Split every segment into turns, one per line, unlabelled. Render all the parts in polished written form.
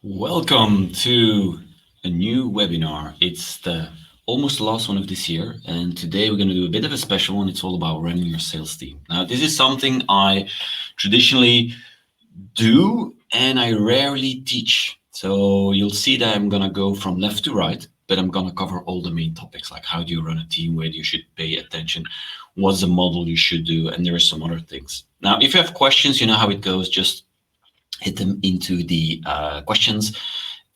Welcome to a new webinar. It's the almost the last one of this year, and today we're going to do a bit of a special one. It's all about running your sales team. Now, this is something I traditionally do and I rarely teach. So you'll see that I'm going to go from left to right, but I'm going to cover all the main topics, like how do you run a team, where you should pay attention, what's the model you should do, and there are some other things. Now, if you have questions, you know how it goes, just hit them into the questions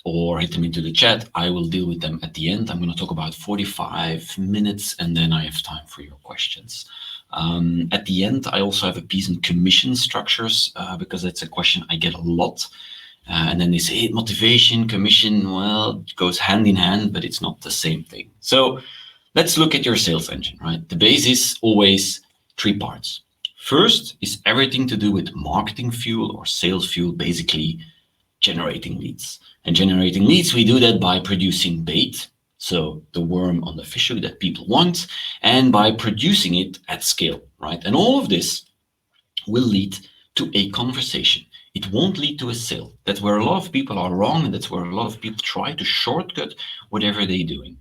or hit them into the chat. I will deal with them at the end. I'm going to talk about 45 minutes and then I have time for your questions. At the end, I also have a piece on commission structures because that's a question I get a lot. And then they say, hey, motivation, commission, well, it goes hand in hand, but it's not the same thing. So let's look at your sales engine, right? The base is always three parts. First is everything to do with marketing fuel or sales fuel, basically generating leads. And generating leads, we do that by producing bait, so the worm on the fish hook that people want, and by producing it at scale, right? And all of this will lead to a conversation. It won't lead to a sale. That's where a lot of people are wrong, and that's where a lot of people try to shortcut whatever they're doing.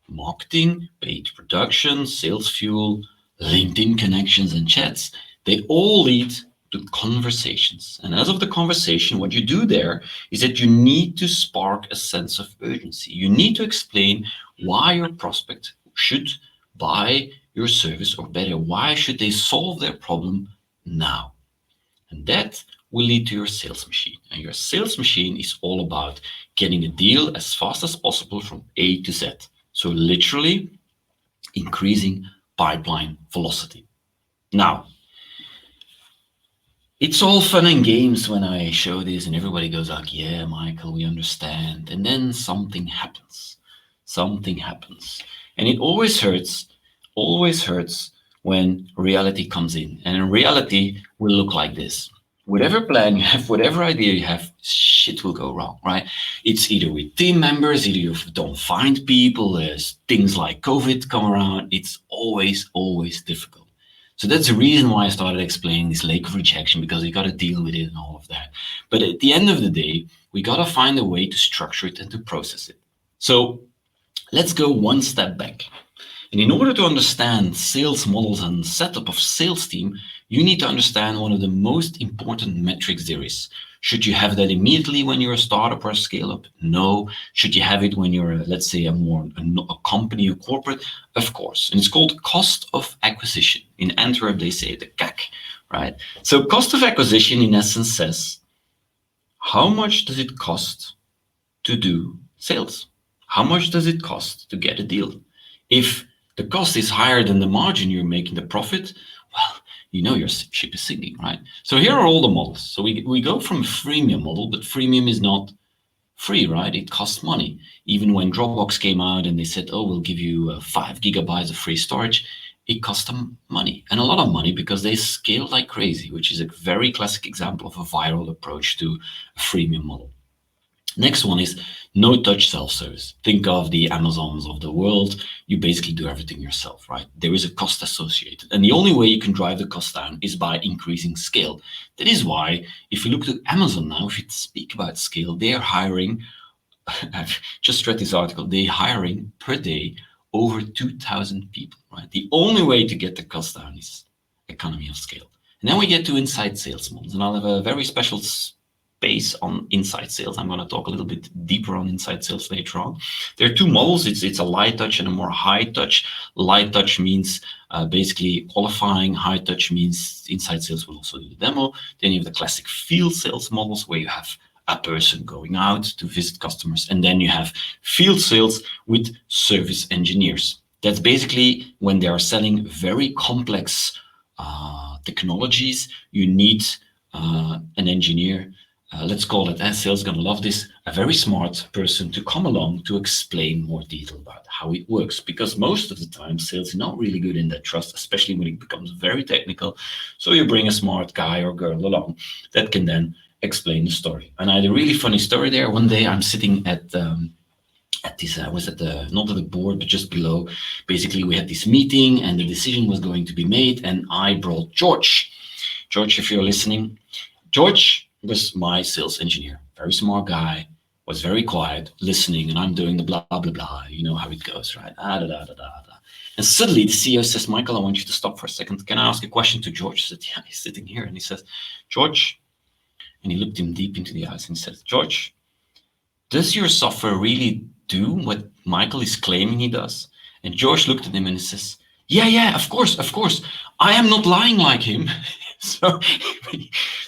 Marketing, paid production, sales fuel, LinkedIn connections and chats, they all lead to conversations. And as of the conversation, what you do there is that you need to spark a sense of urgency. You need to explain why your prospect should buy your service, or better, why should they solve their problem now? And that will lead to your sales machine. And your sales machine is all about getting a deal as fast as possible from A to Z. So literally increasing pipeline velocity. Now, it's all fun and games when I show this and everybody goes like, yeah, Michael, we understand. And then something happens. Something happens. And it always hurts when reality comes in. And in reality will look like this. Whatever plan you have, whatever idea you have, shit will go wrong, right? It's either with team members, either you don't find people, there's things like COVID come around. It's always difficult. So that's the reason why I started explaining this lake of rejection, because you got to deal with it and all of that. But at the end of the day, we got to find a way to structure it and to process it. So let's go one step back. And in order to understand sales models and setup of sales team, you need to understand one of the most important metrics there is. Should you have that immediately when you're a startup or a scale up? No. Should you have it when you're, let's say, a company, a corporate? Of course. And it's called cost of acquisition. In Antwerp, they say the CAC, right? So cost of acquisition, in essence, says, how much does it cost to do sales? How much does it cost to get a deal? If the cost is higher than the margin you're making, the profit, well, you know your ship is sinking, right? So here are all the models. So we go from a freemium model, but freemium is not free, right? It costs money. Even when Dropbox came out and they said, oh, we'll give you 5 gigabytes of free storage, it cost them money, and a lot of money, because they scale like crazy, which is a very classic example of a viral approach to a freemium model. Next one is no-touch self-service. Think of the Amazons of the world. You basically do everything yourself, right? There is a cost associated. And the only way you can drive the cost down is by increasing scale. That is why, if you look to Amazon now, if you speak about scale, they're hiring, I've just read this article, they're hiring per day over 2,000 people, right? The only way to get the cost down is economy of scale. And then we get to inside sales models. And I'll have a very special space on inside sales. I'm going to talk a little bit deeper on inside sales later on. There are two models. It's a light touch and a more high touch. Light touch means basically qualifying. High touch means inside sales will also do the demo. Then you have the classic field sales models, where you have a person going out to visit customers. And then you have field sales with service engineers. That's basically when they are selling very complex technologies. You need an engineer, let's call it, sales gonna love this, a very smart person to come along to explain more detail about how it works. Because most of the time, sales is not really good in that trust, especially when it becomes very technical. So you bring a smart guy or girl along that can then explain the story. And I had a really funny story there. One day I'm sitting at this, I was at not at the board, but just below. Basically, we had this meeting and the decision was going to be made. And I brought George. George, if you're listening, George was my sales engineer, very smart guy, was very quiet, listening, and I'm doing the blah, blah, blah. You know how it goes, right? Ah, da, da, da, da, da. And suddenly the CEO says, Michael, I want you to stop for a second. Can I ask a question to George? I said, yeah, he's sitting here. And he says, George, and he looked him deep into the eyes and he said, George, does your software really do what Michael is claiming he does? And George looked at him and he says, yeah, of course. I am not lying like him. so,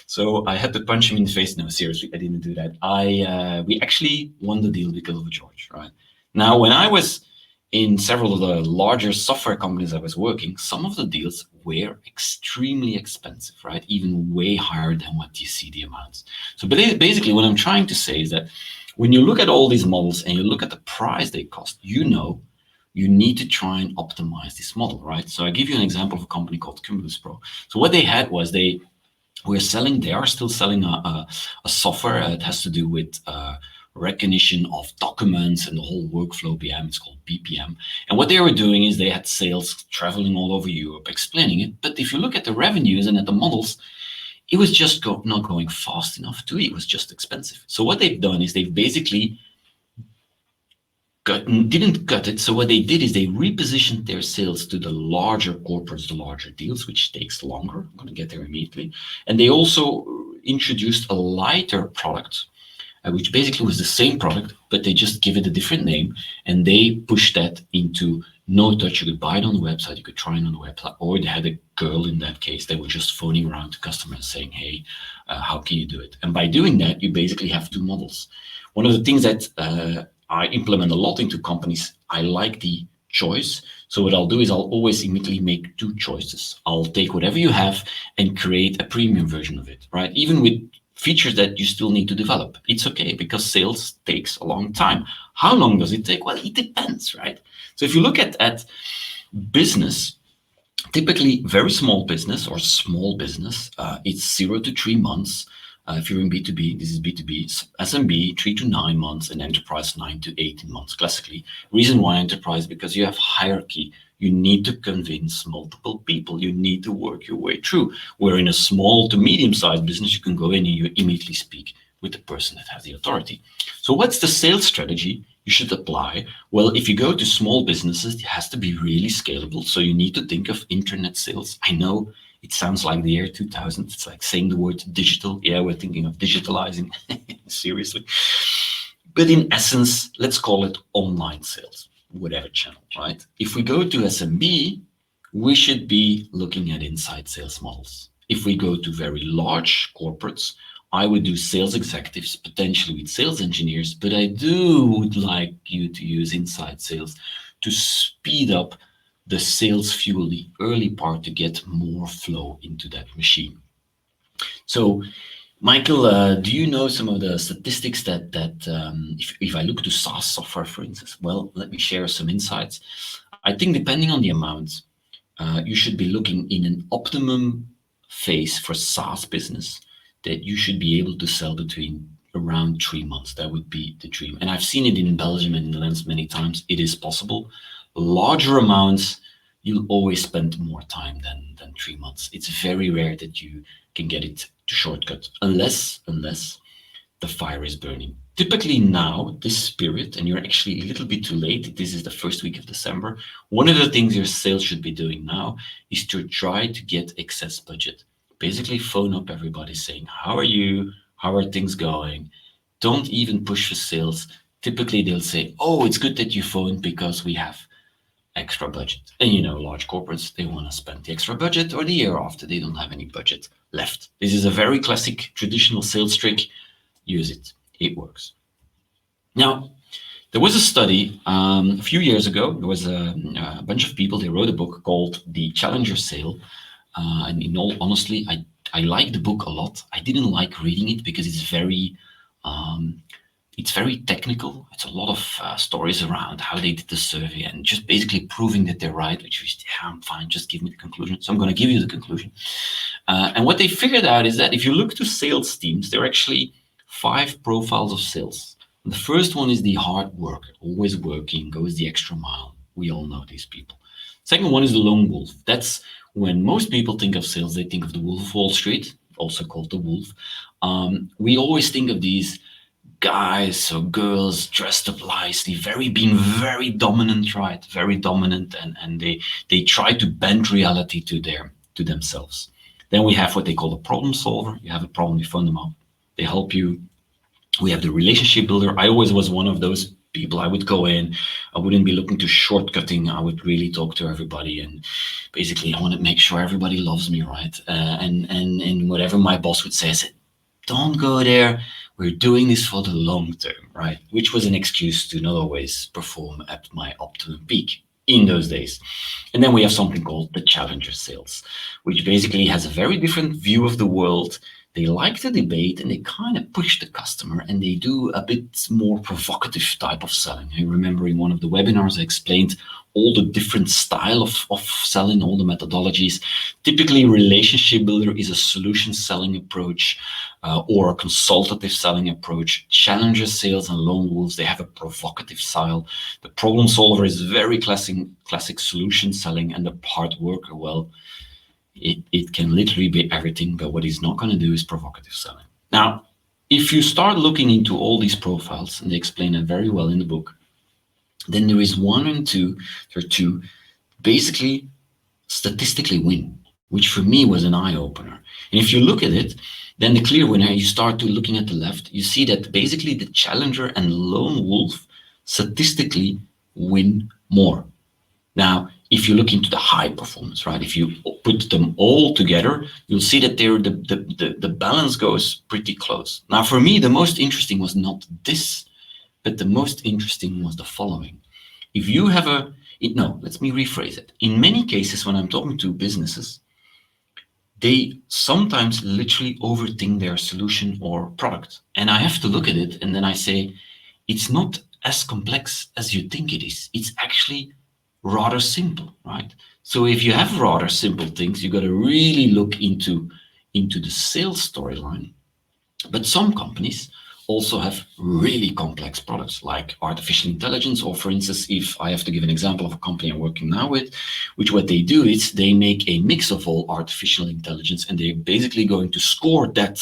so I had to punch him in the face. No, seriously, I didn't do that. We actually won the deal because of George, right? Now, when I was in several of the larger software companies I was working, some of the deals were extremely expensive, right? Even way higher than what you see the amounts. So basically what I'm trying to say is that when you look at all these models and you look at the price they cost, you know, you need to try and optimize this model, right? So I give you an example of a company called Cumulus Pro. So what they had was they are still selling a software that has to do with recognition of documents and the whole workflow behind. It's called BPM. And what they were doing is they had sales traveling all over Europe explaining it. But if you look at the revenues and at the models, it was just not going fast enough to it was just expensive. So what they've done is they've basically didn't cut it. So what they did is they repositioned their sales to the larger corporates, the larger deals, which takes longer. I'm going to get there immediately. And they also introduced a lighter product, which basically was the same product, but they just give it a different name. And they pushed that into no touch. You could buy it on the website, you could try it on the website, or they had a girl in that case that was just phoning around to customers saying, hey, how can you do it? And by doing that, you basically have two models. One of the things that I implement a lot into companies, I like the choice. So what I'll do is I'll always immediately make two choices. I'll take whatever you have and create a premium version of it, right? Even with features that you still need to develop. It's okay because sales takes a long time. How long does it take? Well, it depends, right? So if you look at business, typically very small business or small business, it's 0 to 3 months. If you're in B2B, this is B2B, SMB 3 to 9 months, and enterprise 9 to 18 months classically. Reason why enterprise, because you have hierarchy. You need to convince multiple people. You need to work your way through. Where in a small to medium-sized business, you can go in and you immediately speak with the person that has the authority. So what's the sales strategy you should apply? Well, if you go to small businesses, it has to be really scalable. So you need to think of internet sales. I know it sounds like the year 2000. It's like saying the word digital. Yeah, we're thinking of digitalizing, seriously. But in essence, let's call it online sales, whatever channel, right? If we go to SMB, we should be looking at inside sales models. If we go to very large corporates, I would do sales executives, potentially with sales engineers, but I would like you to use inside sales to speed up the sales fuel, the early part, to get more flow into that machine. So, Michael, do you know some of the statistics that if I look to SaaS software, for instance? Well, let me share some insights. I think depending on the amount, you should be looking in an optimum phase for SaaS business that you should be able to sell between around 3 months. That would be the dream. And I've seen it in Belgium and the Netherlands many times. It is possible. Larger amounts, you'll always spend more time than 3 months. It's very rare that you can get it to shortcut unless the fire is burning. Typically now, this period, and you're actually a little bit too late, this is the first week of December, one of the things your sales should be doing now is to try to get excess budget. Basically phone up everybody saying, how are you? How are things going? Don't even push for sales. Typically they'll say, oh, it's good that you phoned because we have extra budget. And you know, large corporates, they want to spend the extra budget, or the year after they don't have any budget left. This is a very classic traditional sales trick. Use it. It works. Now, there was a study a few years ago. There was a bunch of people. They wrote a book called The Challenger Sale. And in all honesty, I like the book a lot. I didn't like reading it because it's very technical. It's a lot of stories around how they did the survey and just basically proving that they're right, which is, yeah, I'm fine, just give me the conclusion. So I'm going to give you the conclusion. And what they figured out is that if you look to sales teams, there are actually 5 profiles of sales. The first one is the hard worker, always working, goes the extra mile. We all know these people. Second one is the lone wolf. That's when most people think of sales, they think of the Wolf of Wall Street, also called the wolf. We always think of these guys or girls dressed up nicely, being very dominant, right? Very dominant, and they try to bend reality to themselves. Then we have what they call a problem solver. You have a problem, you phone them up, they help you. We have the relationship builder. I always was one of those people. I would go in, I wouldn't be looking to shortcutting. I would really talk to everybody, and basically I want to make sure everybody loves me, right? And whatever my boss would say, I said, don't go there. We're doing this for the long term, right? Which was an excuse to not always perform at my optimum peak in those days. And then we have something called the challenger sales, which basically has a very different view of the world. They like to debate and they kind of push the customer, and they do a bit more provocative type of selling. I remember in one of the webinars I explained all the different style of selling, all the methodologies. Typically, relationship builder is a solution selling approach or a consultative selling approach. Challenger sales and lone wolves, they have a provocative style. The problem solver is very classic solution selling, and the hard worker, well, it can literally be everything, but what he's not going to do is provocative selling. Now, if you start looking into all these profiles, and they explain it very well in the book, then there is one and two, there are two, basically statistically win, which for me was an eye-opener. And if you look at it, then the clear winner, you start to looking at the left, you see that basically the challenger and lone wolf statistically win more. Now, if you look into the high performance, right, if you put them all together, you'll see that the balance goes pretty close. Now, for me, the most interesting was not this, but the most interesting was the following. If you have let me rephrase it. In many cases, when I'm talking to businesses, they sometimes literally overthink their solution or product. And I have to look at it, and then I say, it's not as complex as you think it is. It's actually rather simple, right? So if you have rather simple things, you got to really look into the sales storyline. But some companies also have really complex products like artificial intelligence, or for instance, if I have to give an example of a company I'm working now with, which what they do is they make a mix of all artificial intelligence, and they're basically going to score that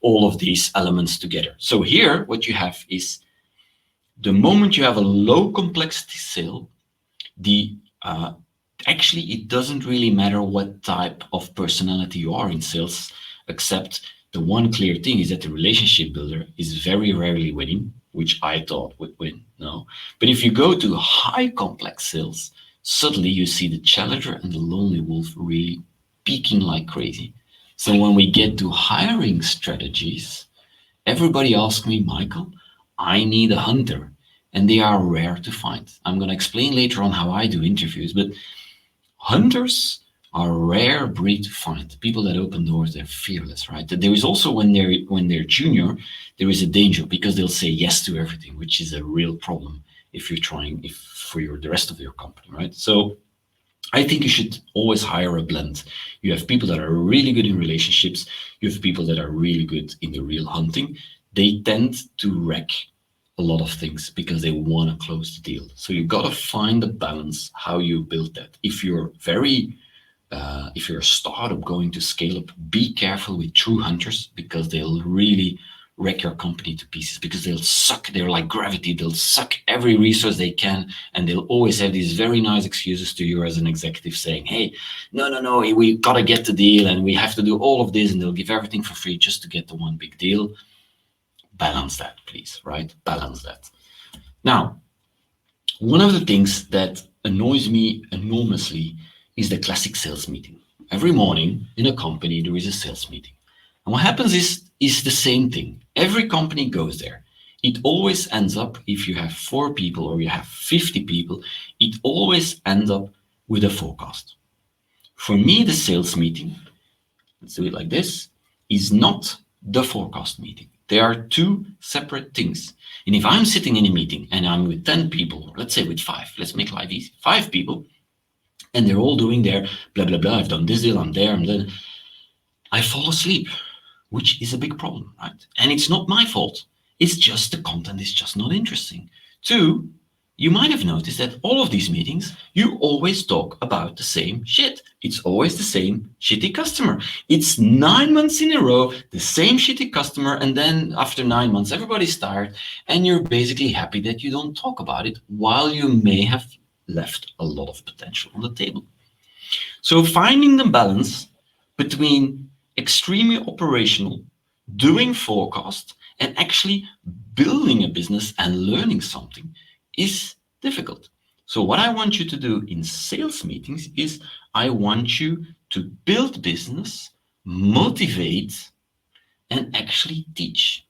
all of these elements together. So here, what you have is the moment you have a low complexity sale, actually it doesn't really matter what type of personality you are in sales, except the one clear thing is that the relationship builder is very rarely winning, which I thought would win. No, but if you go to high complex sales, suddenly you see the challenger and the lonely wolf really peaking like crazy. So when we get to hiring strategies, everybody asks me, Michael, I need a hunter. And they are rare to find. I'm going to explain later on how I do interviews, but hunters are a rare breed to find. People that open doors, they're fearless, right? There is also when they're junior, there is a danger because they'll say yes to everything, which is a real problem if you're trying the rest of your company, right? So I think you should always hire a blend. You have people that are really good in relationships. You have people that are really good in the real hunting. They tend to wreck a lot of things because they want to close the deal. So you got to find the balance, how you build that. If you're a startup going to scale up, be careful with true hunters because they'll really wreck your company to pieces because they're like gravity. They'll suck every resource they can, and they'll always have these very nice excuses to you as an executive saying, hey, no, we got to get the deal and we have to do all of this, and they'll give everything for free just to get the one big deal. Balance that, please, right? Balance that. Now, one of the things that annoys me enormously is the classic sales meeting. Every morning in a company, there is a sales meeting. And what happens is the same thing. Every company goes there. It always ends up, if you have 4 people or you have 50 people, it always ends up with a forecast. For me, the sales meeting, let's do it like this, is not the forecast meeting. They are 2 separate things. And if I'm sitting in a meeting and I'm with 10 people, let's say with 5, let's make life easy, 5 people, and they're all doing their blah, blah, blah, I've done this deal, I'm there, I'm there, I fall asleep, which is a big problem, right? And it's not my fault. It's just the content is just not interesting. 2, you might have noticed that all of these meetings, you always talk about the same shit. It's always the same shitty customer. It's 9 months in a row, the same shitty customer. And then after 9 months, everybody's tired and you're basically happy that you don't talk about it while you may have left a lot of potential on the table. So finding the balance between extremely operational, doing forecast, and actually building a business and learning something is difficult. So what I want you to do in sales meetings is I want you to build business, motivate, and actually teach,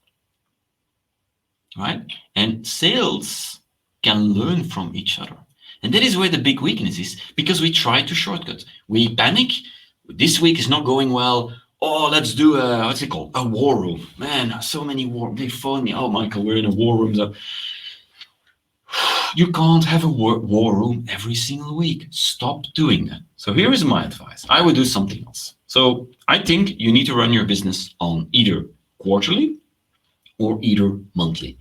right? And sales can learn from each other. And that is where the big weakness is, because we try to shortcut. We panic. This week is not going well. Oh, let's do a, what's it called? A war room. Man, so many war. They phone me. Oh, Michael, we're in a war room. So you can't have a war room every single week. Stop doing that. So here is my advice. I would do something else. So I think you need to run your business on either quarterly or either monthly.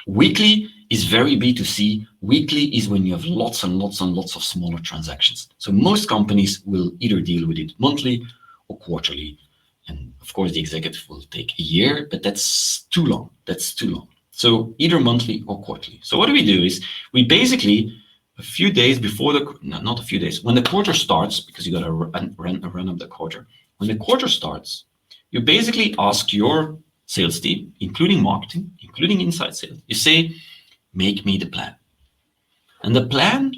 Weekly is very B2C. Weekly is when you have lots and lots and lots of smaller transactions. So most companies will either deal with it monthly or quarterly. And of course, the executive will take a year, but that's too long. That's too long. So either monthly or quarterly. So what we do is we basically, a few days before not a few days, when the quarter starts, because you got to run up the quarter. When the quarter starts, you basically ask your sales team, including marketing, including inside sales, you say, make me the plan. And the plan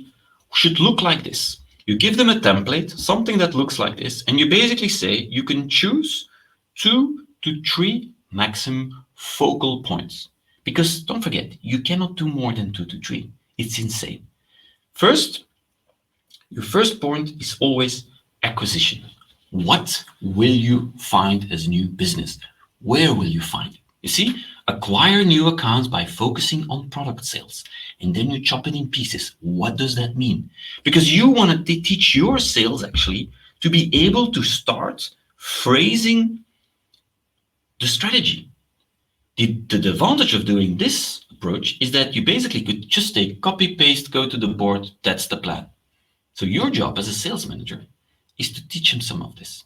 should look like this. You give them a template, something that looks like this, and you basically say you can choose 2 to 3 maximum focal points. Because don't forget, you cannot do more than 2 to 3. It's insane. First, your first point is always acquisition. What will you find as new business? Where will you find it? You see, acquire new accounts by focusing on product sales, and then you chop it in pieces. What does that mean? Because you want to teach your sales actually to be able to start phrasing the strategy. The advantage of doing this approach is that you basically could just take copy, paste, go to the board, that's the plan. So your job as a sales manager is to teach them some of this,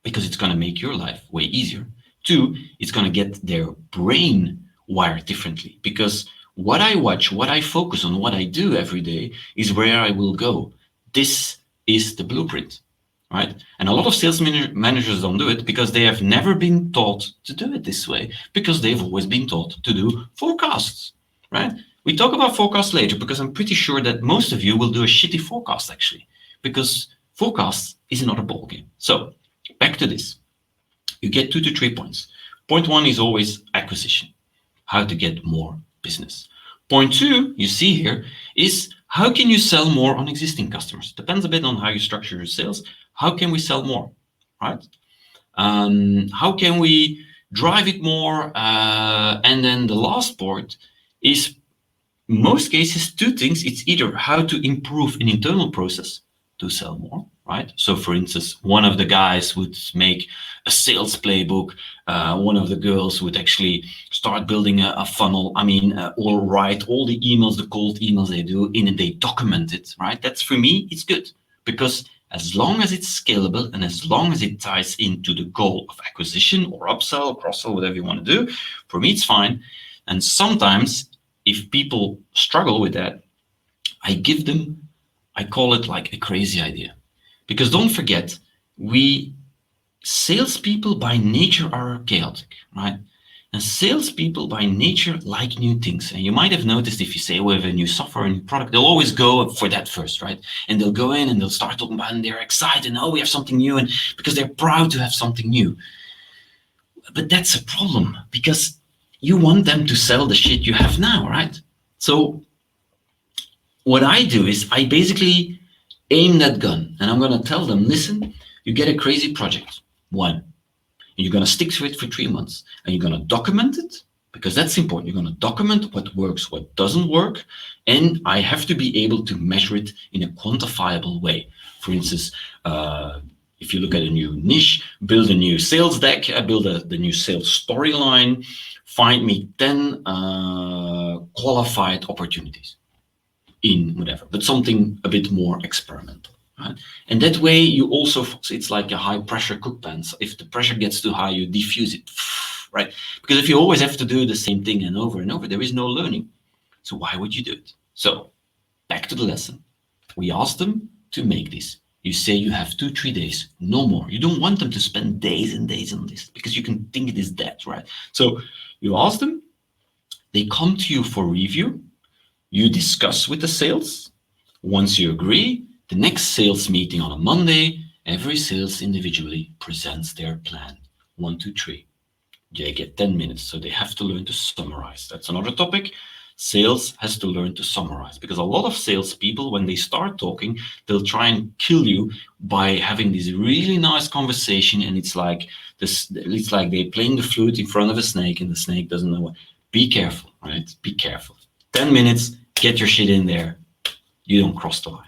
because it's going to make your life way easier. 2, it's going to get their brain wired differently, because what I watch, what I focus on, what I do every day is where I will go. This is the blueprint, right? And a lot of sales managers don't do it because they have never been taught to do it this way, because they've always been taught to do forecasts, right? We talk about forecasts later, because I'm pretty sure that most of you will do a shitty forecast actually, because forecasts is another ballgame. So back to this. You get 2 to 3 points. Point 1 is always acquisition, how to get more business. Point 2, you see here, is how can you sell more on existing customers? Depends a bit on how you structure your sales. How can we sell more, right? How can we drive it more? And then the last part is, in most cases, 2 things. It's either how to improve an internal process to sell more, right? So for instance, one of the guys would make a sales playbook. One of the girls would actually start building a funnel. Or write all the emails, the cold emails they do in, and they document it, right? That's, for me, it's good, because as long as it's scalable and as long as it ties into the goal of acquisition or upsell, cross-sell, whatever you want to do, for me, it's fine. And sometimes if people struggle with that, I call it like a crazy idea. Because don't forget, we salespeople by nature are chaotic, right? And salespeople by nature like new things. And you might have noticed, if you say we have a new software, a new product, they'll always go for that first, right? And they'll go in and they'll start talking about it, and they're excited, and oh, we have something new, and because they're proud to have something new. But that's a problem, because you want them to sell the shit you have now, right? So what I do is I basically aim that gun, and I'm going to tell them, listen, you get a crazy project, 1, and you're going to stick to it for 3 months, and you're going to document it, because that's important. You're going to document what works, what doesn't work, and I have to be able to measure it in a quantifiable way. For instance, if you look at a new niche, build a new sales deck, build the new sales storyline, find me 10 qualified opportunities. in whatever, but something a bit more experimental. Right? And that way you also, it's like a high pressure cook pan. So if the pressure gets too high, you diffuse it, right? Because if you always have to do the same thing and over, there is no learning. So why would you do it? So back to the lesson. We asked them to make this. You say you have 2-3 days, no more. You don't want them to spend days and days on this because you can think it is dead, right? So you ask them, they come to you for review, you discuss with the sales. Once you agree, the next sales meeting on a Monday, every sales individually presents their plan. 1, 2, 3. They get 10 minutes, so they have to learn to summarize. That's another topic. Sales has to learn to summarize, because a lot of salespeople, when they start talking, they'll try and kill you by having this really nice conversation, and it's like this. It's like they're playing the flute in front of a snake, and the snake doesn't know what. Be careful, right? Be careful. 10 minutes, get your shit in there. You don't cross the line.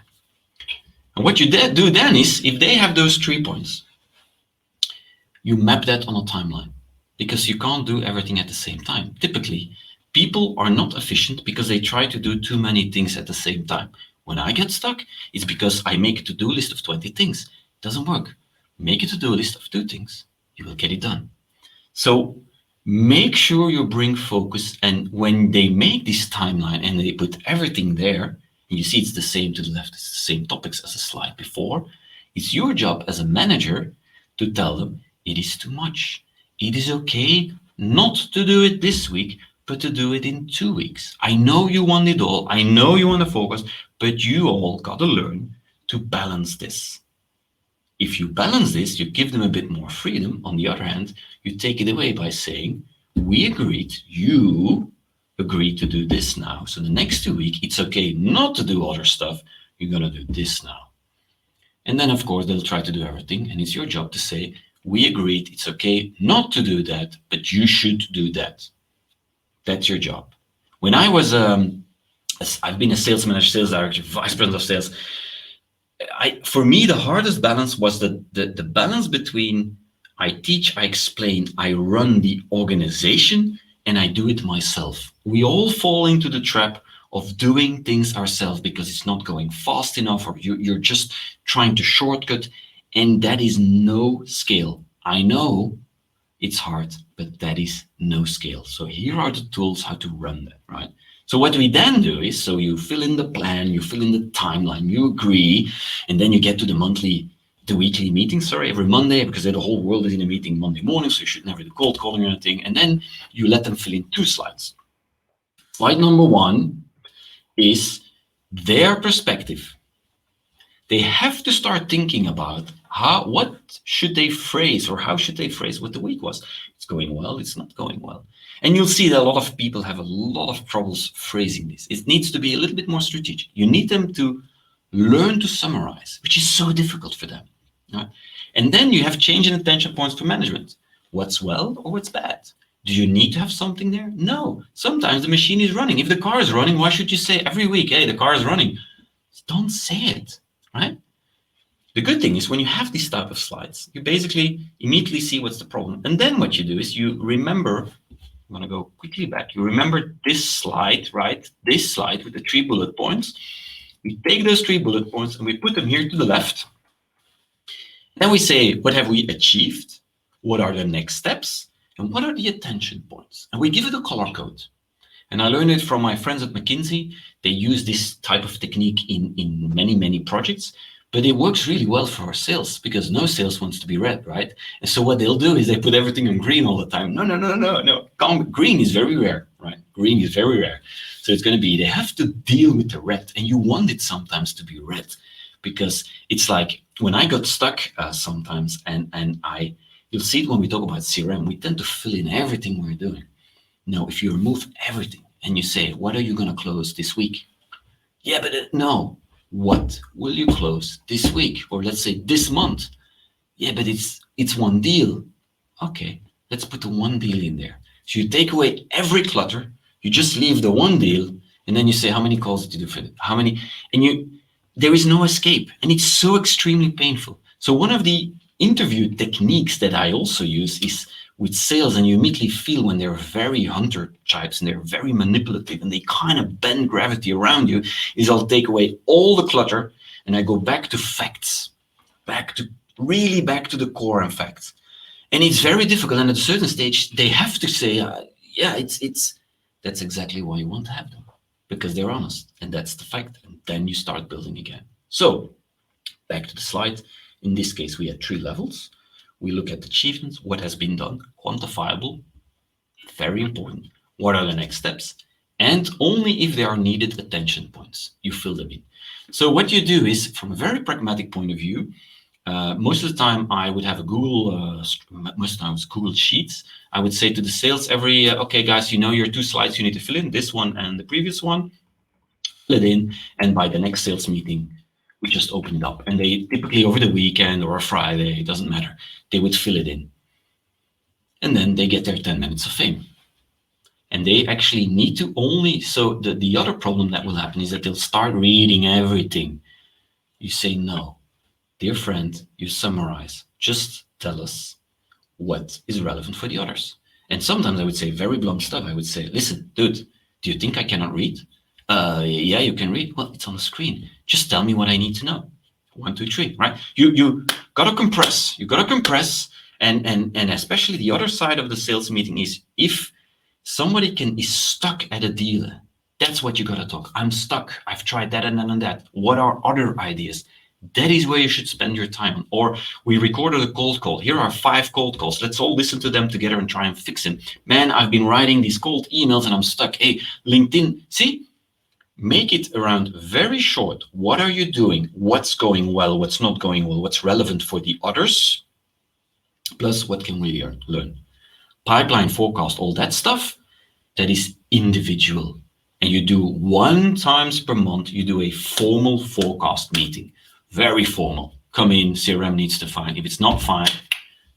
And what you do then is, if they have those 3 points, you map that on a timeline, because you can't do everything at the same time. Typically, people are not efficient because they try to do too many things at the same time. When I get stuck, it's because I make a to-do list of 20 things. It doesn't work. Make a to-do list of 2 things. You will get it done. So make sure you bring focus. And when they make this timeline and they put everything there, and you see it's the same to the left, it's the same topics as the slide before, it's your job as a manager to tell them it is too much. It is okay not to do it this week, but to do it in 2 weeks. I know you want it all. I know you want to focus, but you all got to learn to balance this. If you balance this, you give them a bit more freedom. On the other hand, you take it away by saying, we agreed, you agreed to do this now. So the next 2 weeks, it's okay not to do other stuff. You're going to do this now. And then, of course, they'll try to do everything. And it's your job to say, we agreed, it's okay not to do that, but you should do that. That's your job. When I was, I've been a sales manager, sales director, vice president of sales. For me, the hardest balance was the balance between I teach, I explain, I run the organization, and I do it myself. We all fall into the trap of doing things ourselves because it's not going fast enough, or you're just trying to shortcut, and that is no scale. I know it's hard, but that is no scale. So here are the tools how to run that, right? So what we then do is, so you fill in the plan, you fill in the timeline, you agree, and then you get to the weekly meeting, every Monday, because the whole world is in a meeting Monday morning, so you should never do cold calling or anything. And then you let them fill in 2 slides. Slide number 1 is their perspective. They have to start thinking about what should they phrase, or how should they phrase what the week was. It's going well, it's not going well. And you'll see that a lot of people have a lot of troubles phrasing this. It needs to be a little bit more strategic. You need them to learn to summarize, which is so difficult for them. Right? And then you have change in attention points for management. What's well or what's bad? Do you need to have something there? No. Sometimes the machine is running. If the car is running, why should you say every week, hey, the car is running? Don't say it, right? The good thing is when you have these type of slides, you basically immediately see what's the problem. And then what you do is you remember, I'm going to go quickly back. You remember this slide, right? This slide with the 3 bullet points. We take those 3 bullet points and we put them here to the left. Then we say, what have we achieved? What are the next steps? And what are the attention points? And we give it a color code. And I learned it from my friends at McKinsey. They use this type of technique in many, many projects. But it works really well for our sales, because no sales wants to be red, right? And so what they'll do is they put everything in green all the time. No. Green is very rare, right? Green is very rare. So it's going to be, they have to deal with the red. And you want it sometimes to be red, because it's like when I got stuck sometimes, and you'll see it when we talk about CRM, we tend to fill in everything we're doing. Now, if you remove everything and you say, what are you going to close this week? Yeah, but no. What will you close this week, or let's say this month? Yeah, but it's one deal. Okay, let's put the one deal in there. So you take away every clutter, you just leave the one deal, and then you say, how many calls did you do for it? How many? And there is no escape, and it's so extremely painful. So one of the interview techniques that I also use is with sales, and you immediately feel when they're very hunter types and they're very manipulative and they kind of bend gravity around you, is I'll take away all the clutter and I go back to facts, back to the core and facts. And it's very difficult. And at a certain stage, they have to say, yeah, that's exactly why you want to have them, because they're honest. And that's the fact. And then you start building again. So back to the slide. In this case, we had 3 levels. We look at achievements, what has been done, quantifiable, very important. What are the next steps? And only if there are needed attention points, you fill them in. So what you do is, from a very pragmatic point of view, most of the time I would have a Google, most of the time it's Google Sheets. I would say to the sales every, okay, guys, you know your 2 slides you need to fill in, this one and the previous one, fill it in. And by the next sales meeting, we just open it up. And they typically over the weekend or a Friday, it doesn't matter, they would fill it in. And then they get their 10 minutes of fame. And they actually need to only, so the other problem that will happen is that they'll start reading everything. You say, no, dear friend, you summarize, just tell us what is relevant for the others. And sometimes I would say very blunt stuff. I would say, listen, dude, do you think I cannot read? Yeah, you can read. Well, it's on the screen. Just tell me what I need to know. 1, 2, 3, right? You gotta compress. You gotta compress, and especially the other side of the sales meeting is if somebody is stuck at a deal. That's what you gotta talk. I'm stuck. I've tried that and that. What are other ideas? That is where you should spend your time on. Or we recorded a cold call. Here are 5 cold calls. Let's all listen to them together and try and fix them. Man, I've been writing these cold emails and I'm stuck. Hey, LinkedIn, see? Make it around very short. What are you doing? What's going well? What's not going well? What's relevant for the others? Plus, what can we learn? Pipeline forecast, all that stuff, that is individual. And you do 1 time per month, you do a formal forecast meeting. Very formal. Come in, CRM needs to find. If it's not fine,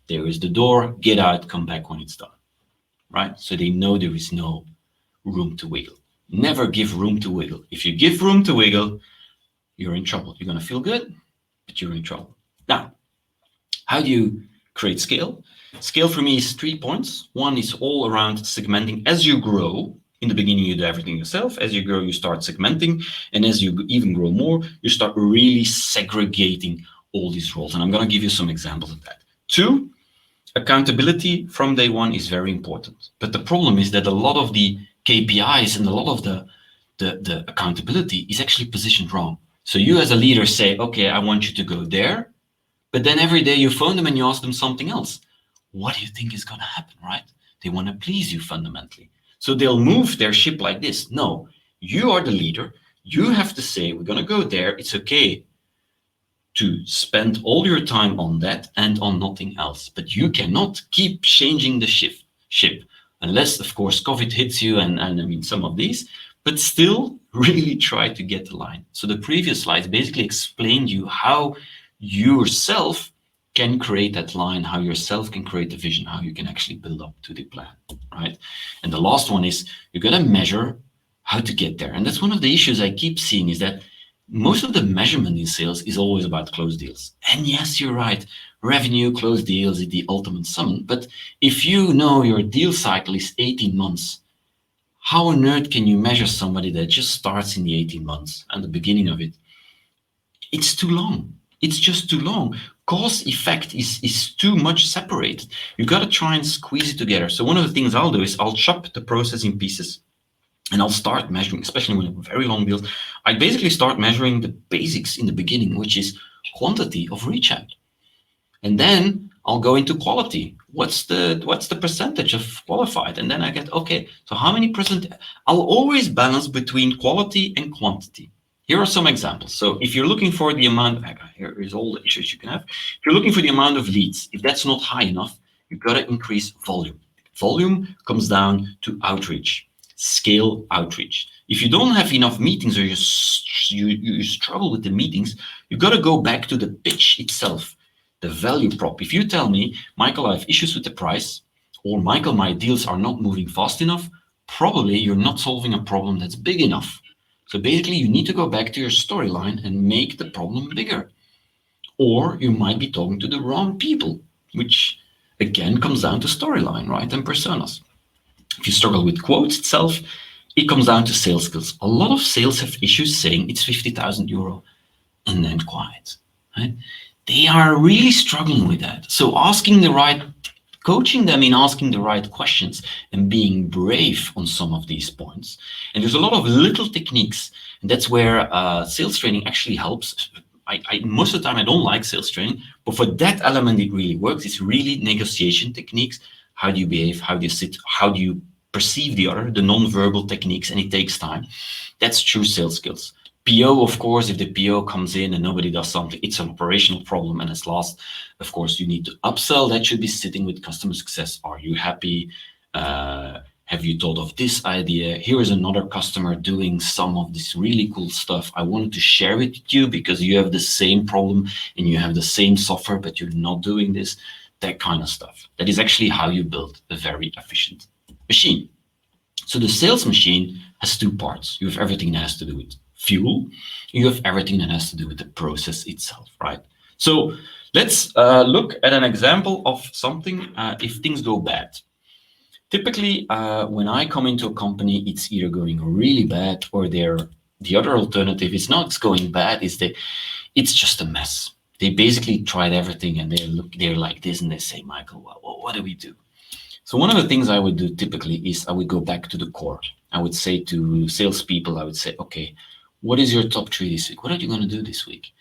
there is the door, get out, come back when it's done. Right? So they know there is no room to wiggle. Never give room to wiggle. If you give room to wiggle, you're in trouble. You're going to feel good, but you're in trouble. Now, how do you create scale? Scale for me is 3 points. 1 is all around segmenting. As you grow, in the beginning, you do everything yourself. As you grow, you start segmenting. And as you even grow more, you start really segregating all these roles. And I'm going to give you some examples of that. 2, accountability from day 1 is very important. But the problem is that a lot of the KPIs and a lot of the accountability is actually positioned wrong. So you as a leader say, okay, I want you to go there. But then every day you phone them and you ask them something else. What do you think is going to happen, right? They want to please you fundamentally. So they'll move their ship like this. No, you are the leader. You have to say, we're going to go there. It's okay to spend all your time on that and on nothing else. But you cannot keep changing the ship. Unless, of course, COVID hits you and I mean, some of these, but still really try to get the line. So the previous slides basically explained you how yourself can create that line, how yourself can create the vision, how you can actually build up to the plan, right? And the last one is you got to measure how to get there. And that's one of the issues I keep seeing is that most of the measurement in sales is always about closed deals. And yes, you're right. Revenue, closed deals is the ultimate summon. But if you know your deal cycle is 18 months, how on earth can you measure somebody that just starts in the 18 months and the beginning of it? It's too long. It's just too long. Cause effect is too much separated. You got to try and squeeze it together. So one of the things I'll do is I'll chop the process in pieces. And I'll start measuring, especially when very long deals. I basically start measuring the basics in the beginning, which is quantity of reach out. And then I'll go into quality. What's the percentage of qualified? And then I get, okay, so how many percent? I'll always balance between quality and quantity. Here are some examples. So if you're looking for the amount, here is all the issues you can have. If you're looking for the amount of leads, if that's not high enough, you've got to increase volume. Volume comes down to outreach. Scale outreach. If you don't have enough meetings or you struggle with the meetings, you got to go back to the pitch itself, the value prop. If you tell me, Michael, I have issues with the price, or Michael, my deals are not moving fast enough, probably you're not solving a problem that's big enough. So basically, you need to go back to your storyline and make the problem bigger. Or you might be talking to the wrong people, which again, comes down to storyline, right? And personas. If you struggle with quotes itself, it comes down to sales skills. A lot of sales have issues saying it's 50,000 euro and then quiet, right? They are really struggling with that. So coaching them in asking the right questions and being brave on some of these points. And there's a lot of little techniques. And that's where sales training actually helps. Most of the time, I don't like sales training, but for that element, it really works. It's really negotiation techniques. How do you behave? How do you sit? How do you perceive the other? The non-verbal techniques, and it takes time. That's true sales skills. PO, of course, if the PO comes in and nobody does something, it's an operational problem. And as last, of course, you need to upsell. That should be sitting with customer success. Are you happy? Have you thought of this idea? Here is another customer doing some of this really cool stuff. I wanted to share it with you because you have the same problem and you have the same software, but you're not doing this. That kind of stuff. That is actually how you build a very efficient machine. So the sales machine has two parts. You have everything that has to do with fuel. You have everything that has to do with the process itself, right? So let's look at an example of something if things go bad. Typically, when I come into a company, it's either going really bad or the other alternative is not it's going bad, it's just a mess. They basically tried everything and they're like this and they say, Michael, what do we do? So one of the things I would do typically is I would go back to the core. I would say to salespeople, I would say, okay, what is your top 3 this week? What are you going to do this week?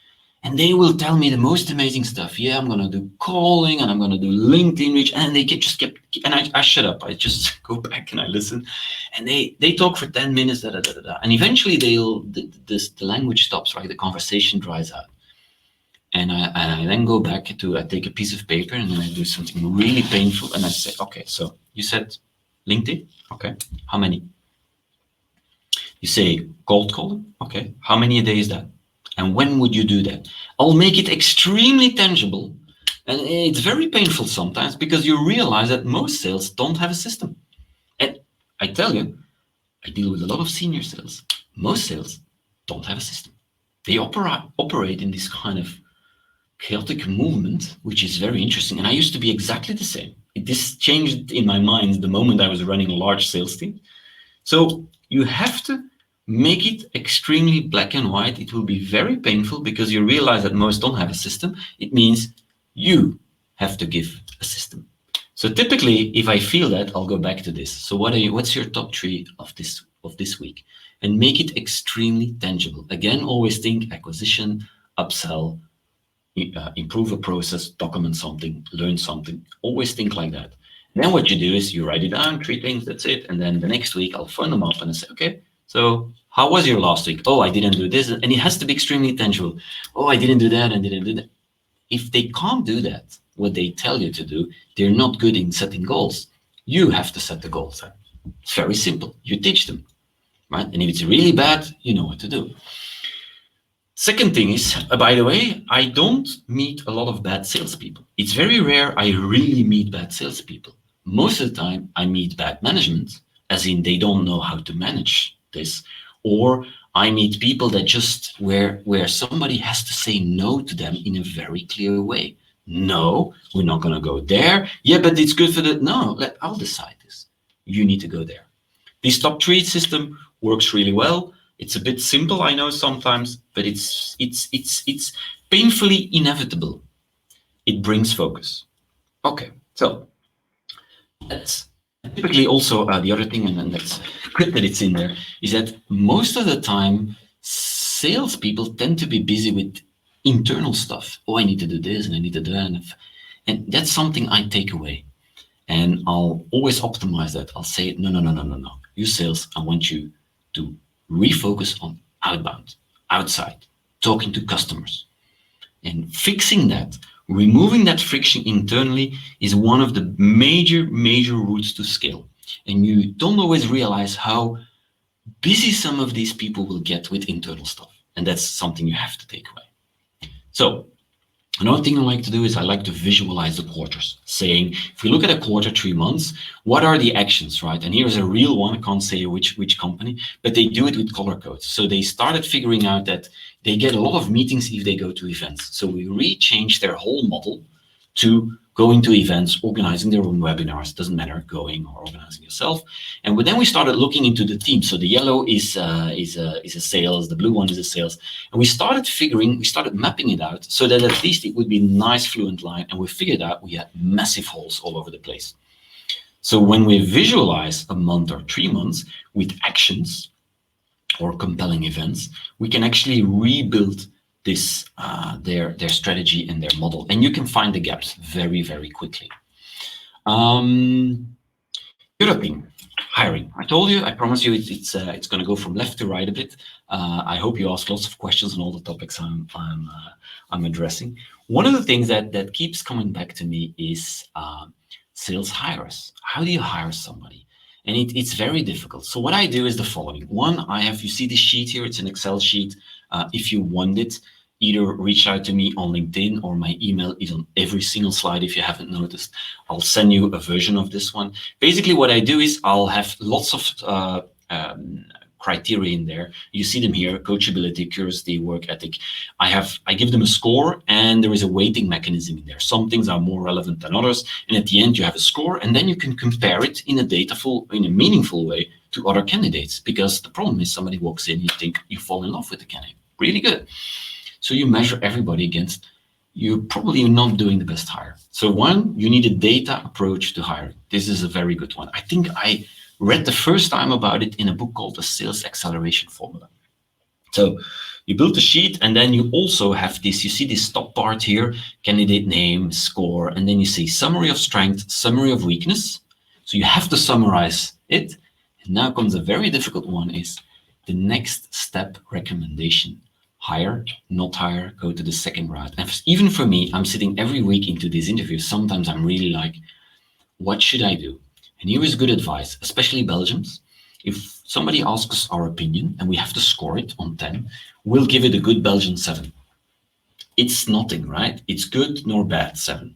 And they will tell me the most amazing stuff. Yeah, I'm going to do calling and I'm going to do LinkedIn reach. And they just kept, and I shut up. I just go back and I listen. And they talk for 10 minutes, and eventually the language stops, right? The conversation dries out. And I then go back I take a piece of paper and then I do something really painful. And I say, okay, so you said LinkedIn. Okay, how many? You say cold calling. Okay, how many a day is that? And when would you do that? I'll make it extremely tangible. And it's very painful sometimes because you realize that most sales don't have a system. And I tell you, I deal with a lot of senior sales. Most sales don't have a system. They operate in this kind of chaotic movement, which is very interesting. And I used to be exactly the same. This changed in my mind the moment I was running a large sales team. So you have to make it extremely black and white. It will be very painful because you realize that most don't have a system. It means you have to give a system. So typically, if I feel that, I'll go back to this. So what's your top 3 of this week? And make it extremely tangible. Again, always think acquisition, upsell, improve a process, document something, learn something. Always think like that. Then what you do is you write it down, 3 things, that's it. And then the next week I'll phone them up and I say, okay, so how was your last week? Oh, I didn't do this. And it has to be extremely tangible. Oh, I didn't do that and didn't do that. If they can't do that, what they tell you to do, they're not good in setting goals. You have to set the goals. It's very simple. You teach them, right? And if it's really bad, you know what to do. Second thing is, by the way, I don't meet a lot of bad salespeople. It's very rare I really meet bad salespeople. Most of the time, I meet bad management, as in they don't know how to manage this, or I meet people that just where somebody has to say no to them in a very clear way. No, we're not going to go there. Yeah, but it's good for the. No, I'll decide this. You need to go there. This top 3 system works really well. It's a bit simple, I know sometimes, but it's painfully inevitable. It brings focus. Okay, so that's typically also the other thing, and that's good that it's in there, is that most of the time, salespeople tend to be busy with internal stuff. Oh, I need to do this and I need to do that. And that's something I take away. And I'll always optimize that. I'll say, no. You sales, I want you to refocus on outbound, outside, talking to customers. And fixing that, removing that friction internally is one of the major routes to scale. And you don't always realize how busy some of these people will get with internal stuff. And that's something you have to take away. So another thing I like to do is I like to visualize the quarters, saying, if we look at a quarter, 3 months, what are the actions, right? And here's a real one, I can't say which company, but they do it with color codes. So they started figuring out that they get a lot of meetings if they go to events. So we re-changed their whole model to going to events, organizing their own webinars, doesn't matter, going or organizing yourself. And then we started looking into the team. So the yellow is a sales, the blue one is a sales. And we started mapping it out so that at least it would be a nice fluent line. And we figured out we had massive holes all over the place. So when we visualize a month or 3 months with actions or compelling events, we can actually rebuild this their strategy and their model, and you can find the gaps very, very quickly. The other thing, hiring. I told you, I promise you, it's going to go from left to right a bit. I hope you ask lots of questions on all the topics I'm addressing. One of the things that keeps coming back to me is sales hires. How do you hire somebody? And it's very difficult. So what I do is the following. One, you see this sheet here, it's an Excel sheet. If you want it, either reach out to me on LinkedIn, or my email is on every single slide if you haven't noticed. I'll send you a version of this one. Basically what I do is I'll have lots of criteria in there. You see them here: coachability, curiosity, work ethic. I give them a score, and there is a weighting mechanism in there. Some things are more relevant than others, and at the end you have a score, and then you can compare it in a meaningful way to other candidates. Because the problem is, somebody walks in, you think you fall in love with the candidate, really good. So you measure everybody against, you're probably not doing the best hire. So one, you need a data approach to hiring. This is a very good one. I think I read the first time about it in a book called The Sales Acceleration Formula. So you build a sheet, and then you also have this, you see this top part here, candidate name, score, and then you say summary of strength, summary of weakness. So you have to summarize it. And now comes a very difficult one, is the next step recommendation. Hire, not hire, go to the second route. And even for me, I'm sitting every week into these interviews. Sometimes I'm really like, what should I do? And here is good advice, especially Belgians. If somebody asks us our opinion and we have to score it on 10, we'll give it a good Belgian 7. It's nothing, right? It's good nor bad, 7.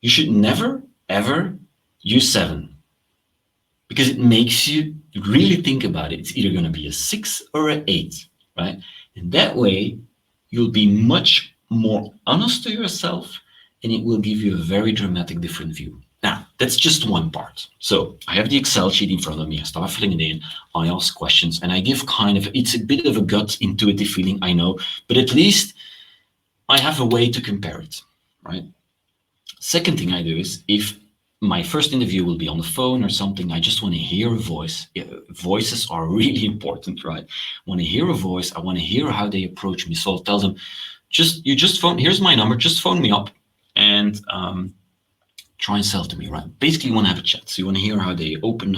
You should never, ever use 7, because it makes you really think about it. It's either going to be a 6 or an 8, right? And that way, you'll be much more honest to yourself, and it will give you a very dramatic different view. Now, that's just one part. So I have the Excel sheet in front of me. I start filling it in. I ask questions, and I give it's a bit of a gut intuitive feeling, I know, but at least I have a way to compare it, right? Second thing I do is, if my first interview will be on the phone or something, I just want to hear a voice. Voices are really important, right? I want to hear a voice. I want to hear how they approach me. So I'll tell them, just phone, here's my number, just phone me up and try and sell to me, right? Basically, you want to have a chat. So you want to hear how they open,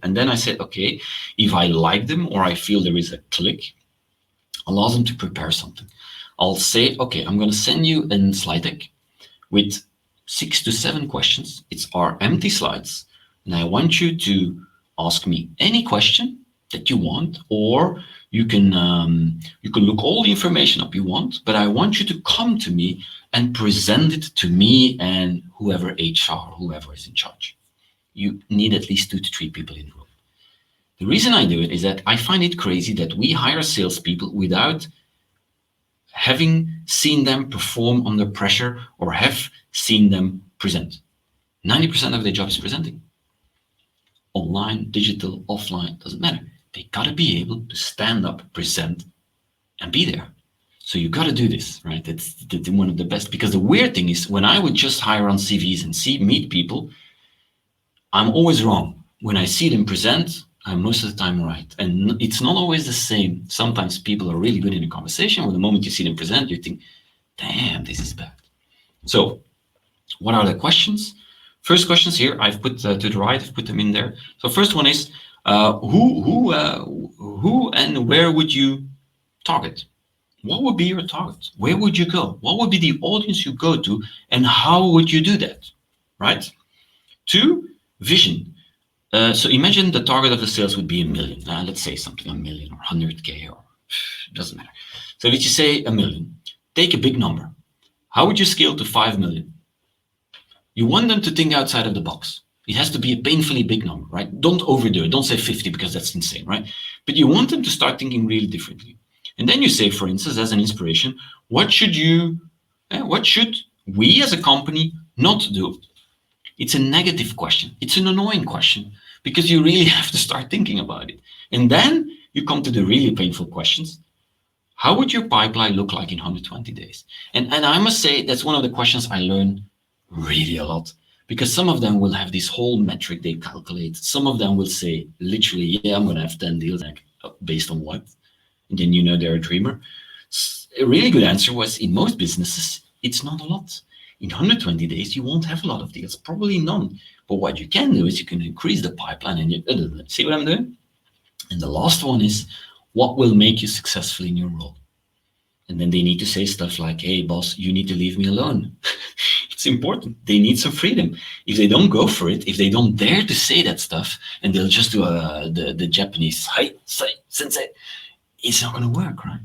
And then I said, okay, if I like them or I feel there is a click, I'll ask them to prepare something. I'll say, okay, I'm going to send you a slide deck with 6 to 7 questions. It's our empty slides. And I want you to ask me any question that you want, or you can look all the information up you want, but I want you to come to me and present it to me and whoever HR, whoever is in charge. You need at least 2 to 3 people in the room. The reason I do it is that I find it crazy that we hire salespeople without having seen them perform under pressure or have seen them present. 90% of their job is presenting. Online, digital, offline, doesn't matter. They gotta be able to stand up, present, and be there. So you gotta do this, right? That's one of the best. Because the weird thing is, when I would just hire on CVs and meet people, I'm always wrong. When I see them present, I'm most of the time right. And it's not always the same. Sometimes people are really good in a conversation, but the moment you see them present, you think, damn, this is bad. So what are the questions? First questions here, I've put to the right, I've put them in there. So first one is, who and where would you target? What would be your target? Where would you go? What would be the audience you go to, and how would you do that, right? 2, vision. So imagine the target of the sales would be 1 million. Let's say something, 1 million or 100K, or doesn't matter. So if you say 1 million, take a big number. How would you scale to 5 million? You want them to think outside of the box. It has to be a painfully big number, right? Don't overdo it. Don't say 50, because that's insane, right? But you want them to start thinking really differently. And then you say, for instance, as an inspiration, what should we as a company not do. It's a negative question. It's an annoying question because you really have to start thinking about it. And then you come to the really painful questions. How would your pipeline look like in 120 days? And I must say that's one of the questions I learn really a lot, because some of them will have this whole metric they calculate. Some of them will say literally, yeah, I'm going to have 10 deals. Like, based on what? And then you know they're a dreamer. A really good answer was, in most businesses, it's not a lot. In 120 days, you won't have a lot of deals, probably none. But what you can do is you can increase the pipeline and you see what I'm doing? And the last one is, what will make you successful in your role? And then they need to say stuff like, hey, boss, you need to leave me alone. It's important. They need some freedom. If they don't go for it, if they don't dare to say that stuff, and they'll just do the Japanese, hi, sai, sensei, it's not going to work, right?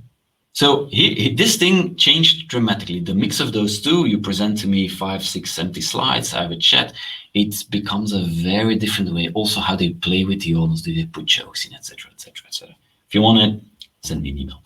So this thing changed dramatically. The mix of those two, you present to me 5, 6, 70 slides, I have a chat. It becomes a very different way. Also, how they play with the audience, do they put jokes in, etc., etc., etc. If you want it, send me an email.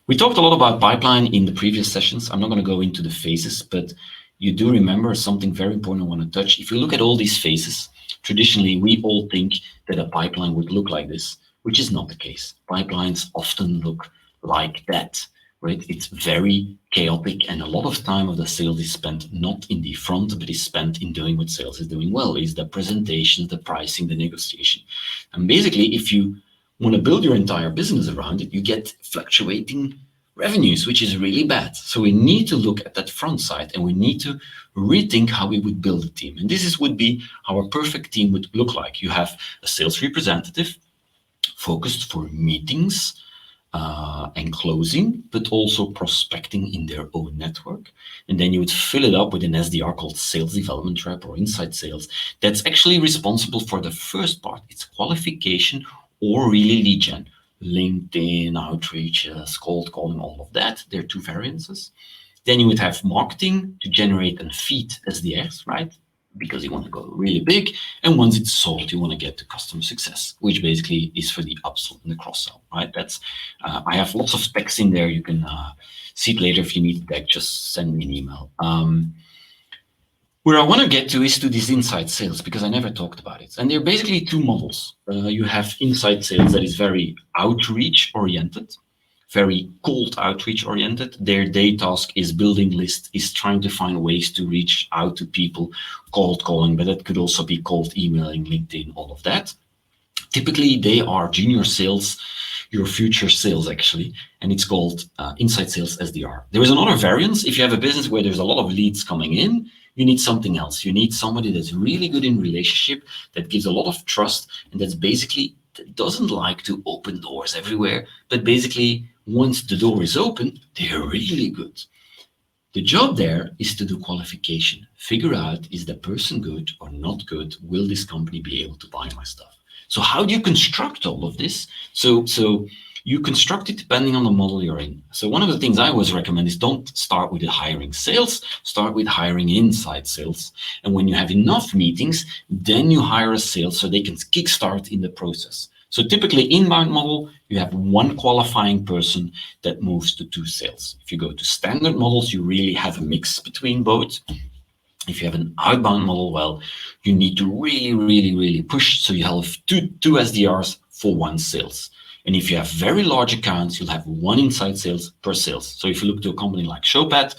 We talked a lot about pipeline in the previous sessions. I'm not going to go into the phases, but you do remember something very important I want to touch. If you look at all these phases, traditionally, we all think that a pipeline would look like this, which is not the case. Pipelines often look like that, right? It's very chaotic, and a lot of time of the sales is spent not in the front, but is spent in doing what sales is doing well, is the presentation, the pricing, the negotiation. And basically, if you want to build your entire business around it, you get fluctuating revenues, which is really bad. So we need to look at that front side, and we need to rethink how we would build a team. And this would be how a perfect team would look like. You have a sales representative focused for meetings, and closing, but also prospecting in their own network. And then you would fill it up with an SDR called sales development rep or inside sales. That's actually responsible for the first part. It's qualification or really lead gen. LinkedIn, outreaches, cold calling, all of that. There are two variances. Then you would have marketing to generate and feed SDRs, right? Because you want to go really big. And once it's sold, you want to get to customer success, which basically is for the upsell and the cross-sell, right? That's I have lots of specs in there. You can see it later if you need that. Just send me an email. Where I want to get to is to these inside sales, because I never talked about it. And there are basically two models. You have inside sales that is very outreach oriented, very cold outreach oriented. Their day task is building lists, is trying to find ways to reach out to people, cold calling, but that could also be cold emailing, LinkedIn, all of that. Typically, they are junior sales, your future sales actually, and it's called inside sales SDR. There is another variance. If you have a business where there's a lot of leads coming in, you need something else. You need somebody that's really good in relationship, that gives a lot of trust, and that's basically doesn't like to open doors everywhere, but basically once the door is open, they're really good. The job there is to do qualification, figure out, is the person good or not good? Will this company be able to buy my stuff? So how do you construct all of this? So you construct it depending on the model you're in. So one of the things I always recommend is don't start with hiring sales, start with hiring inside sales. And when you have enough meetings, then you hire a sales so they can kickstart in the process. So typically inbound model, you have one qualifying person that moves to 2 sales. If you go to standard models, you really have a mix between both. If you have an outbound model, well, you need to really push. So you have two SDRs for 1 sales. And if you have very large accounts, you'll have 1 inside sales per sales. So if you look to a company like Showpad,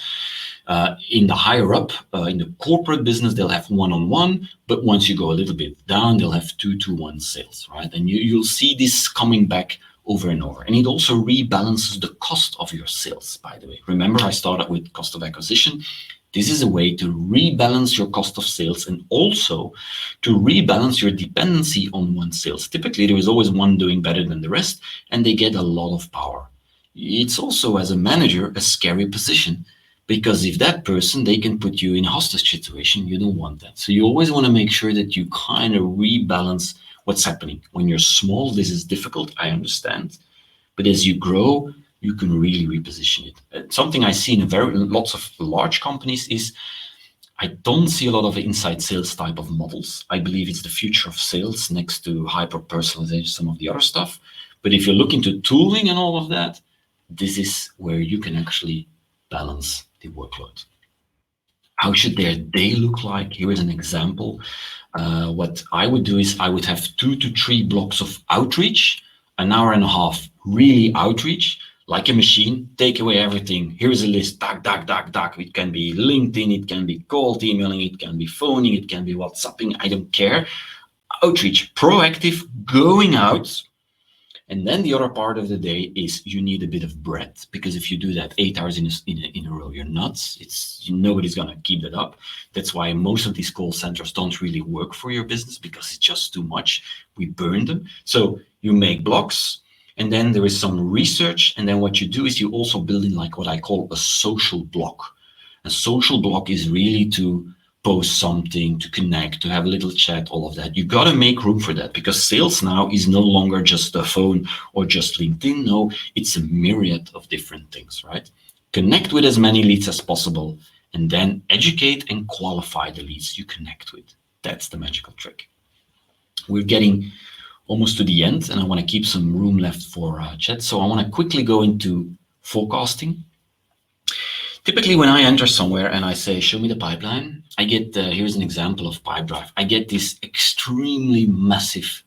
in the higher up, in the corporate business, they'll have one-on-one, but once you go a little bit down, they'll have 2-to-1 sales, right? And you'll see this coming back over and over. And it also rebalances the cost of your sales, by the way. Remember, I started with cost of acquisition. This is a way to rebalance your cost of sales and also to rebalance your dependency on 1 sales. Typically, there is always one doing better than the rest, and they get a lot of power. It's also, as a manager, a scary position, because if that person, they can put you in a hostage situation, you don't want that. So you always want to make sure that you kind of rebalance what's happening. When you're small, this is difficult, I understand. But as you grow, you can really reposition it. Something I see in lots of large companies is I don't see a lot of inside sales type of models. I believe it's the future of sales next to hyper-personalization, some of the other stuff. But if you look into tooling and all of that, this is where you can actually balance the workload. How should their day look like? Here is an example. What I would do is I would have 2 to 3 blocks of outreach, an hour and a half really outreach, like a machine, take away everything. Here's a list, duck, duck, duck, duck. It can be LinkedIn, it can be cold emailing, it can be phoning, it can be WhatsApping, I don't care. Outreach, proactive, going out. And then the other part of the day is you need a bit of breath, because if you do that 8 hours in a row, you're nuts. Nobody's going to keep that up. That's why most of these call centers don't really work for your business, because it's just too much. We burn them. So you make blocks, and then there is some research. And then what you do is you also build in like what I call a social block. A social block is really to post something, to connect, to have a little chat, all of that. You got to make room for that, because sales now is no longer just a phone or just LinkedIn. No, it's a myriad of different things, right? Connect with as many leads as possible, and then educate and qualify the leads you connect with. That's the magical trick. We're getting almost to the end, and I want to keep some room left for chat. So I want to quickly go into forecasting. Typically, when I enter somewhere and I say, show me the pipeline, I get, here's an example of pipe drive. I get this extremely massive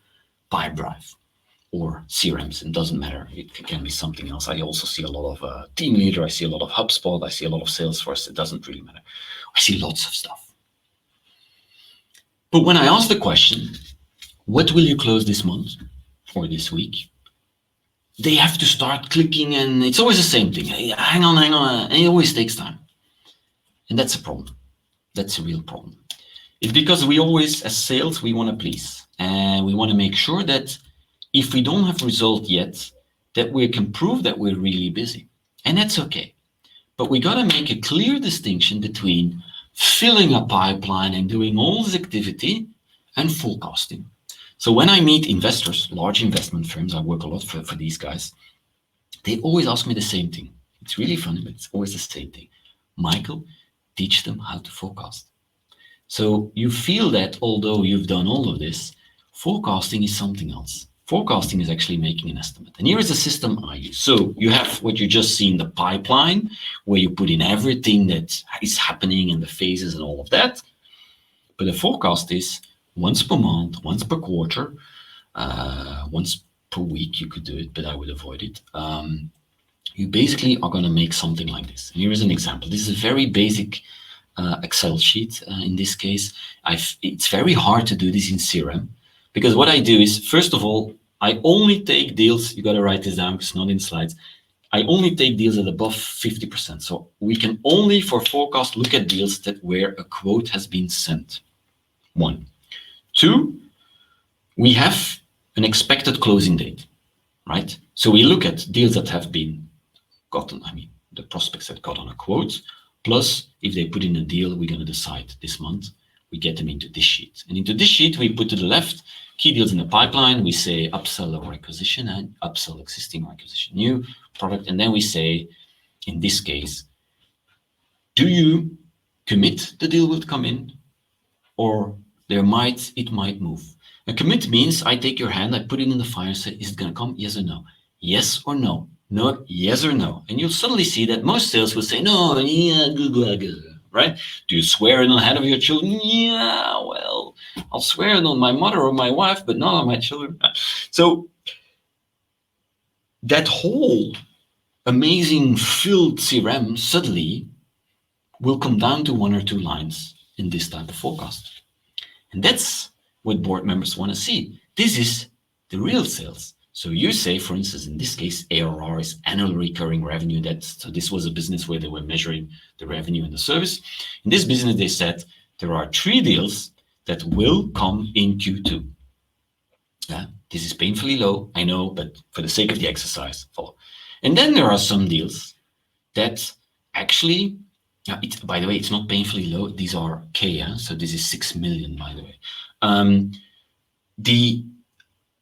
pipe drive, or CRMs, it doesn't matter. It can be something else. I also see a lot of Team Leader. I see a lot of HubSpot. I see a lot of Salesforce. It doesn't really matter. I see lots of stuff. But when I ask the question, what will you close this month or this week? They have to start clicking, and it's always the same thing. Hey, hang on, and it always takes time. And that's a problem. That's a real problem. It's because we always, as sales, we want to please. And we want to make sure that if we don't have result yet, that we can prove that we're really busy. And that's okay. But we got to make a clear distinction between filling a pipeline and doing all this activity and forecasting. So when I meet investors, large investment firms, I work a lot for these guys, they always ask me the same thing. It's really funny, but it's always the same thing. Michael, teach them how to forecast. So you feel that although you've done all of this, forecasting is something else. Forecasting is actually making an estimate. And here is a system I use. So you have what you just see in the pipeline, where you put in everything that is happening and the phases and all of that. But the forecast is once per month, once per quarter, once per week, you could do it, but I would avoid it. You basically are going to make something like this. And here is an example. This is a very basic Excel sheet. In this case, it's very hard to do this in CRM, because what I do is, first of all, I only take deals, you got to write this down because it's not in slides. I only take deals at above 50%. So we can only, for forecast, look at deals that where a quote has been sent. 1. 2, we have an expected closing date, right? So we look at deals that have been gotten, the prospects that got on a quote, plus if they put in a deal, we're going to decide this month, we get them into this sheet. And into this sheet, we put to the left, key deals in the pipeline, we say upsell or acquisition, and upsell existing or acquisition new product. And then we say, in this case, do you commit the deal will come in, or it might move? A commit means I take your hand, I put it in the fire and say, is it going to come? Yes or no? Yes or no? No, yes or no? And you'll suddenly see that most sales will say, no, yeah, good, right? Do you swear it on the head of your children? Yeah, well, I'll swear it on my mother or my wife, but not on my children. So that whole amazing filled CRM suddenly will come down to 1 or 2 lines in this type of forecast. And that's what board members want to see. This is the real sales. So you say, for instance, in this case, ARR is annual recurring revenue. So this was a business where they were measuring the revenue and the service. In this business, they said there are 3 deals that will come in Q2. Yeah, this is painfully low, I know, but for the sake of the exercise, follow. And then there are some deals that actually, by the way, it's not painfully low. These are K, so this is 6 million, by the way. The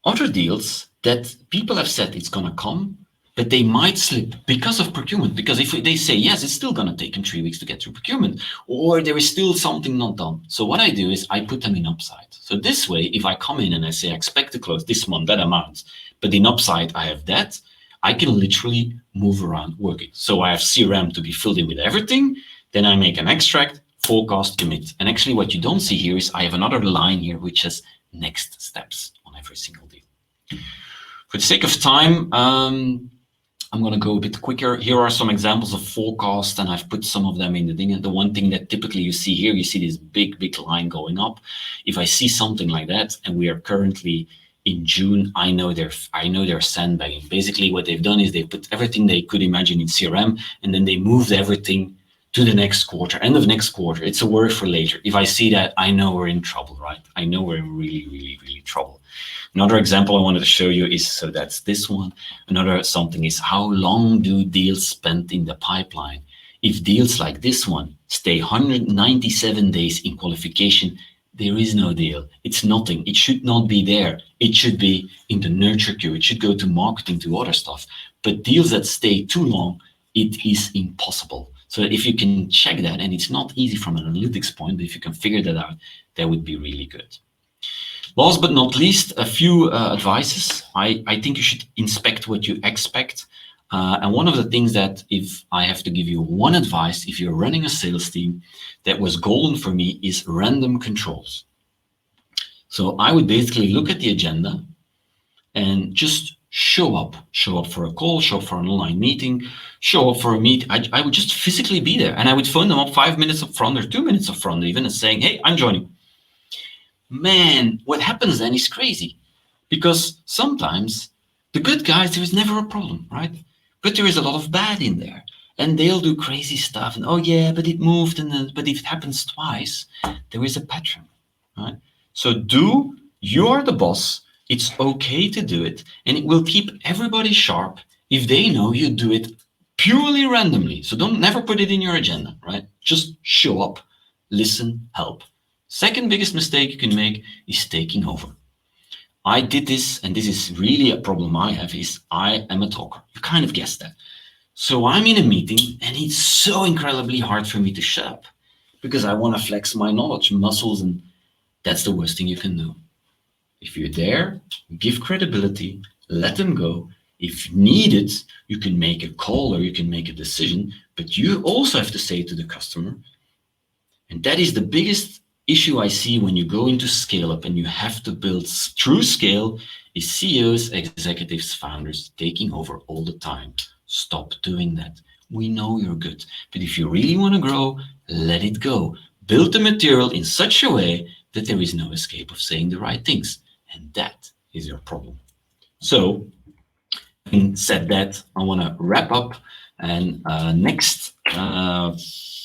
other deals that people have said it's going to come, but they might slip because of procurement. Because if they say, yes, it's still going to take them 3 weeks to get through procurement, or there is still something not done. So what I do is I put them in upside. So this way, if I come in and I say, I expect to close this month, that amount, but in upside, I have that, I can literally move around working. So I have CRM to be filled in with everything. Then I make an extract, forecast, commit. And actually what you don't see here is I have another line here which says next steps on every single deal. For the sake of time, I'm going to go a bit quicker. Here are some examples of forecast, and I've put some of them in the thing. And the one thing that typically you see here, you see this big line going up. If I see something like that, and we are currently in June, I know they're sandbagging. Basically, what they've done is they put everything they could imagine in CRM, and then they moved everything to the next quarter, end of next quarter. It's a worry for later. If I see that, I know we're in trouble, right? I know we're in really trouble. Another example I wanted to show you is, so that's this one. Another something is, how long do deals spent in the pipeline? If deals like this one stay 197 days in qualification, there is no deal. It's nothing. It should not be there. It should be in the nurture queue. It should go to marketing, to other stuff. But deals that stay too long, it is impossible. So if you can check that, and it's not easy from an analytics point, but if you can figure that out, that would be really good. Last but not least, a few advices. I think you should inspect what you expect. And one of the things that, if I have to give you one advice, if you're running a sales team, that was golden for me is random controls. So I would basically look at the agenda and just show up for a call, show up for an online meeting, show up for a meet. I would just physically be there, and I would phone them up 5 minutes up front or 2 minutes up front even, and saying, hey, I'm joining. Man, what happens then is crazy, because sometimes the good guys, there is never a problem, right? But there is a lot of bad in there, and they'll do crazy stuff. And oh yeah, but it moved, and then, but if it happens twice, there is a pattern, right? So you are the boss. It's okay to do it, and it will keep everybody sharp if they know you do it purely randomly. So never put it in your agenda, right? Just show up, listen, help. Second biggest mistake you can make is taking over. I did this, and this is really a problem I have, is I am a talker. You kind of guessed that. So I'm in a meeting, and it's so incredibly hard for me to shut up because I want to flex my knowledge muscles, and that's the worst thing you can do. If you're there, give credibility, let them go. If needed, you can make a call or you can make a decision, but you also have to say to the customer, and that is the biggest issue I see when you go into scale up and you have to build true scale, is CEOs, executives, founders taking over all the time. Stop doing that. We know you're good, but if you really want to grow, let it go. Build the material in such a way that there is no escape of saying the right things. And that is your problem. So, having said that, I want to wrap up. And next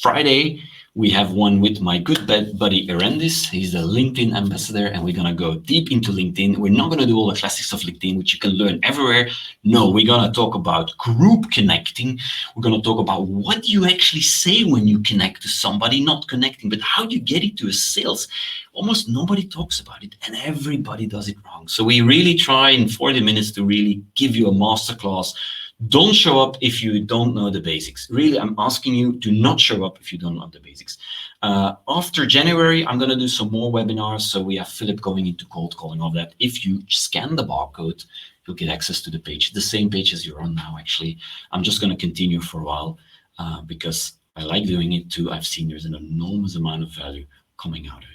Friday, we have one with my good buddy Erendis. He's the LinkedIn ambassador, and we're going to go deep into LinkedIn. We're not going to do all the classics of LinkedIn, which you can learn everywhere. No, we're going to talk about group connecting. We're going to talk about what you actually say when you connect to somebody, not connecting, but how you get it to a sales. Almost nobody talks about it, and everybody does it wrong. So we really try in 40 minutes to really give you a masterclass. Don't show up if you don't know the basics. Really, I'm asking you to not show up if you don't know the basics. After January, I'm going to do some more webinars. So we have Philip going into cold calling, all that. If you scan the barcode, you'll get access to the page, the same page as you're on now, actually. I'm just going to continue for a while because I like doing it too. I've seen there's an enormous amount of value coming out of it.